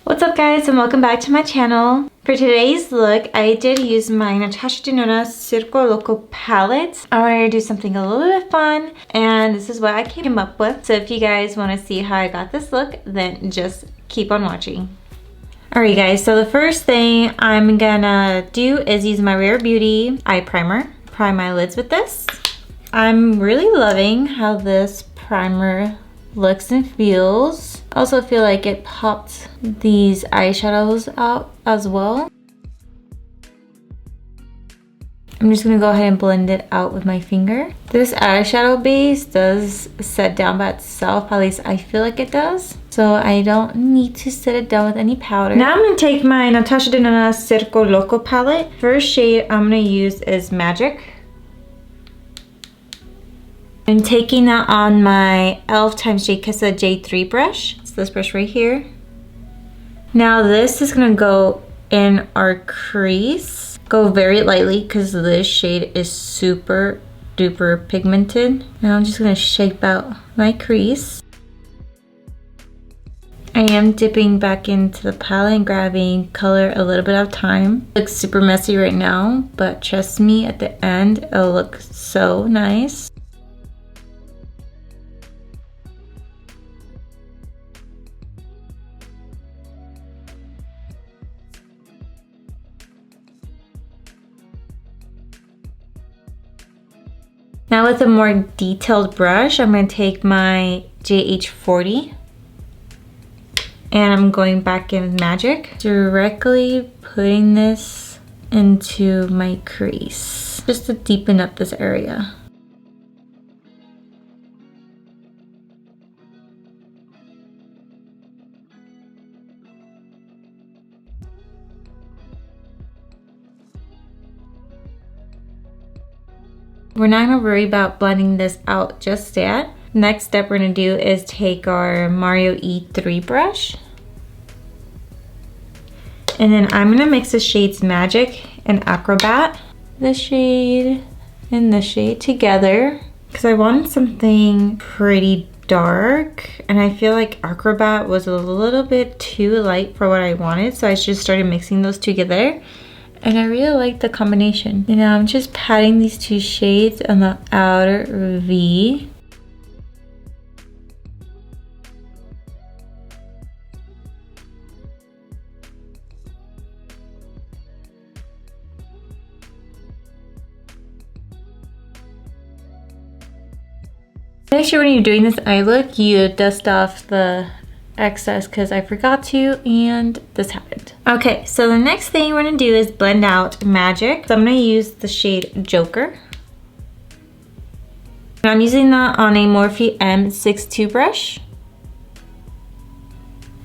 What's up guys, and welcome back to my channel. For today's look, I did use my Natasha Denona Circo Loco palette. I wanted to do something a little bit fun, and this is what I came up with. So if you guys want to see how I got this look, then just keep on watching. Alright guys, so the first thing I'm gonna do is use my Rare Beauty eye primer. Prime my lids with this. I'm really loving how this primer looks and feels. I also feel like it popped these eyeshadows out as well. I'm just gonna go ahead and blend it out with my finger. This eyeshadow base does set down by itself, at least I feel like it does. So I don't need to set it down with any powder. Now I'm gonna take my Natasha Denona Circo Loco palette. First shade I'm gonna use is Magic. I'm taking that on my e.l.f. x J Kissa J3 brush. It's this brush right here. Now this is gonna go in our crease. Go very lightly because this shade is super duper pigmented. Now I'm just gonna shape out my crease. I am dipping back into the palette and grabbing color a little bit at a time. It looks super messy right now, but trust me, at the end it'll look so nice. Now with a more detailed brush, I'm going to take my JH40 and I'm going back in with Magic, directly putting this into my crease, just to deepen up this area. We're not gonna worry about blending this out just yet. Next step we're gonna do is take our Mario E3 brush. And then I'm gonna mix the shades Magic and Acrobat. This shade and this shade together, because I wanted something pretty dark. And I feel like Acrobat was a little bit too light for what I wanted. So I just started mixing those together. And I really like the combination. And now I'm just patting these two shades on the outer V. Make sure when you're doing this eye look, you dust off the excess because I forgot to and this happened. Okay, so the next thing we're gonna do is blend out Magic. So I'm gonna use the shade Joker. And I'm using that on a Morphe M62 brush.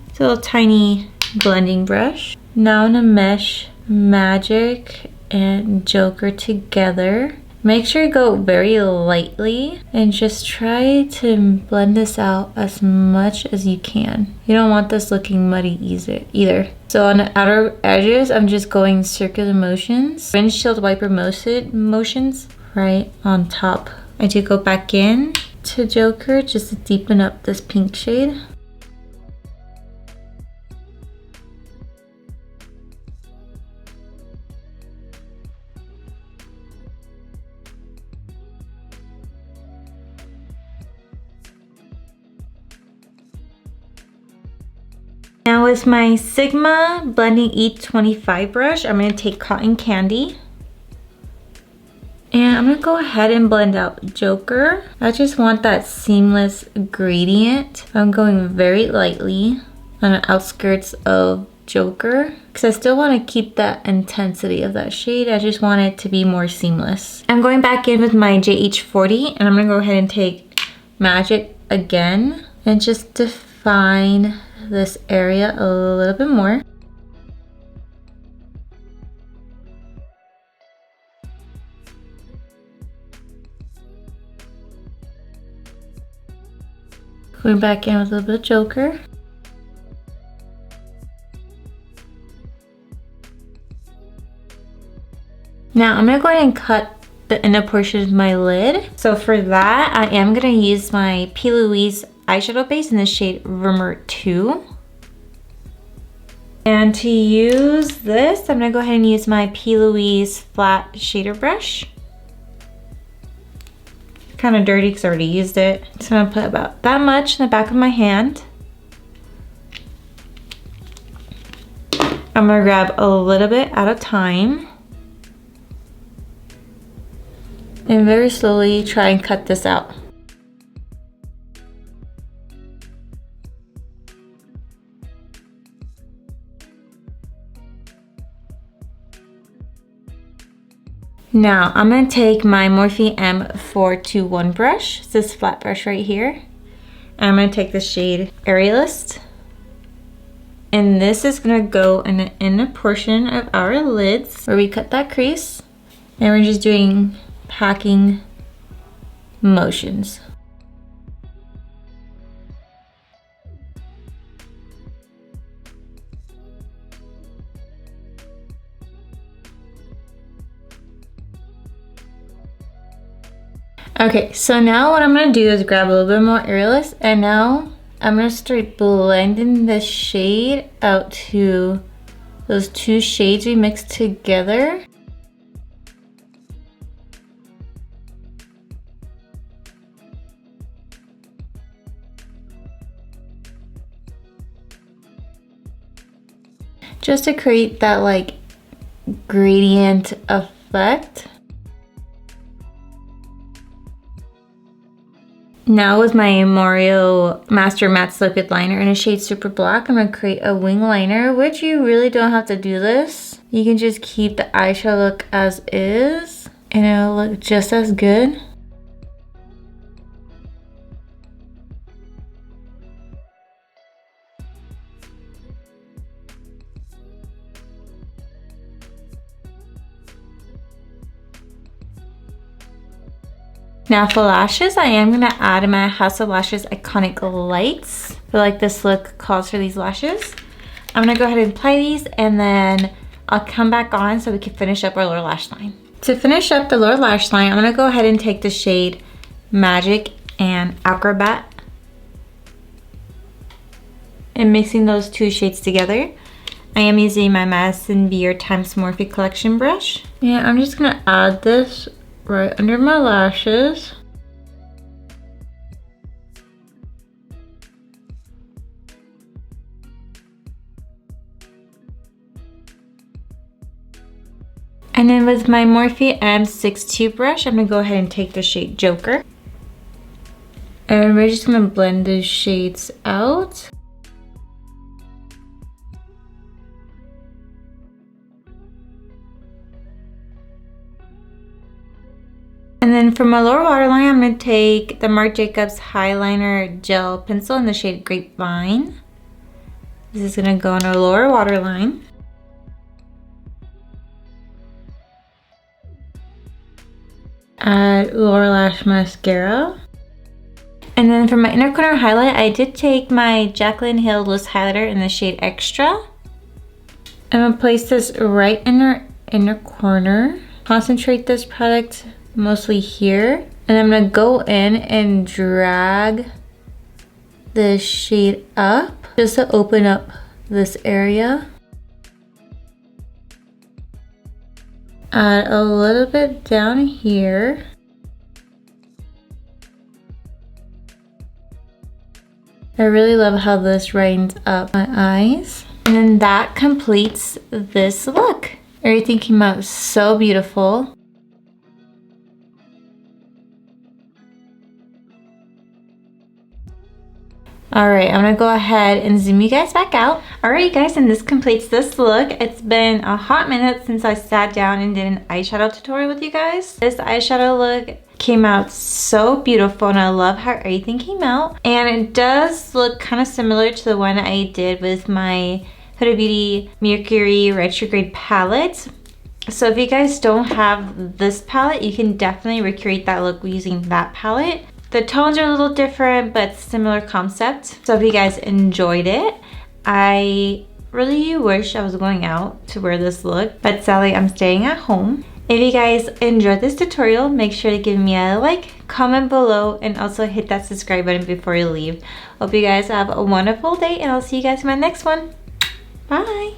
It's a little tiny blending brush. Now I'm gonna mesh Magic and Joker together. Make sure you go very lightly and just try to blend this out as much as you can. You don't want this looking muddy either. So on the outer edges, I'm just going circular motions, windshield wiper motions right on top. I do go back in to Joker just to deepen up this pink shade. Now with my Sigma Blending E25 brush, I'm going to take Cotton Candy. And I'm going to go ahead and blend out Joker. I just want that seamless gradient. I'm going very lightly on the outskirts of Joker, because I still want to keep that intensity of that shade. I just want it to be more seamless. I'm going back in with my JH40 and I'm going to go ahead and take Magic again and just define this area a little bit more. Going back in with a little bit of Joker. Now I'm gonna go ahead and cut the inner portion of my lid. So for that, I am gonna use my P. Louise eyeshadow base in the shade Rumor 2. And to use this, I'm gonna go ahead and use my P. Louise flat shader brush. Kind of dirty because I already used it. So I'm gonna put about that much in the back of my hand. I'm gonna grab a little bit at a time. And very slowly try and cut this out. Now I'm gonna take my Morphe M421 brush, it's this flat brush right here. And I'm gonna take the shade Aerialist. And this is gonna go in the inner portion of our lids where we cut that crease. And we're just doing packing motions. Okay, so now what I'm gonna do is grab a little bit more Aerialist, and now I'm gonna start blending the shade out to those two shades we mixed together. Just to create that like gradient effect. Now with my Mario Master Matte Liquid Liner in a shade Super Black, I'm gonna create a wing liner, which you really don't have to do this. You can just keep the eyeshadow look as is, and it'll look just as good. Now for lashes, I am gonna add my House of Lashes Iconic Lights. I feel like this look calls for these lashes. I'm gonna go ahead and apply these, and then I'll come back on so we can finish up our lower lash line. To finish up the lower lash line, I'm gonna go ahead and take the shade Magic and Acrobat and mixing those two shades together. I am using my Madison Beer Times Morphe Collection brush. Yeah, I'm just gonna add this right under my lashes. And then with my Morphe M62 brush, I'm gonna go ahead and take the shade Joker. And we're just gonna blend those shades out. And then for my lower waterline, I'm going to take the Marc Jacobs Highliner Gel Pencil in the shade Grapevine. This is going to go on our lower waterline. Add lower lash mascara. And then for my inner corner highlight, I did take my Jaclyn Hill Loose Highlighter in the shade Extra. I'm going to place this right in our inner corner. Concentrate this product mostly here, and I'm gonna go in and drag the shade up just to open up this area. Add a little bit down here. I really love how this brightens up my eyes. And then that completes this look. Everything came out so beautiful. Alright, I'm gonna go ahead and zoom you guys back out. Alright guys, and this completes this look. It's been a hot minute since I sat down and did an eyeshadow tutorial with you guys. This eyeshadow look came out so beautiful, and I love how everything came out. And it does look kind of similar to the one I did with my Huda Beauty Mercury Retrograde palette. So if you guys don't have this palette, you can definitely recreate that look using that palette. The tones are a little different, but similar concept. So if you guys enjoyed it, I really wish I was going out to wear this look, but sadly I'm staying at home. If you guys enjoyed this tutorial, make sure to give me a like, comment below, and also hit that subscribe button before you leave. Hope you guys have a wonderful day, and I'll see you guys in my next one. Bye.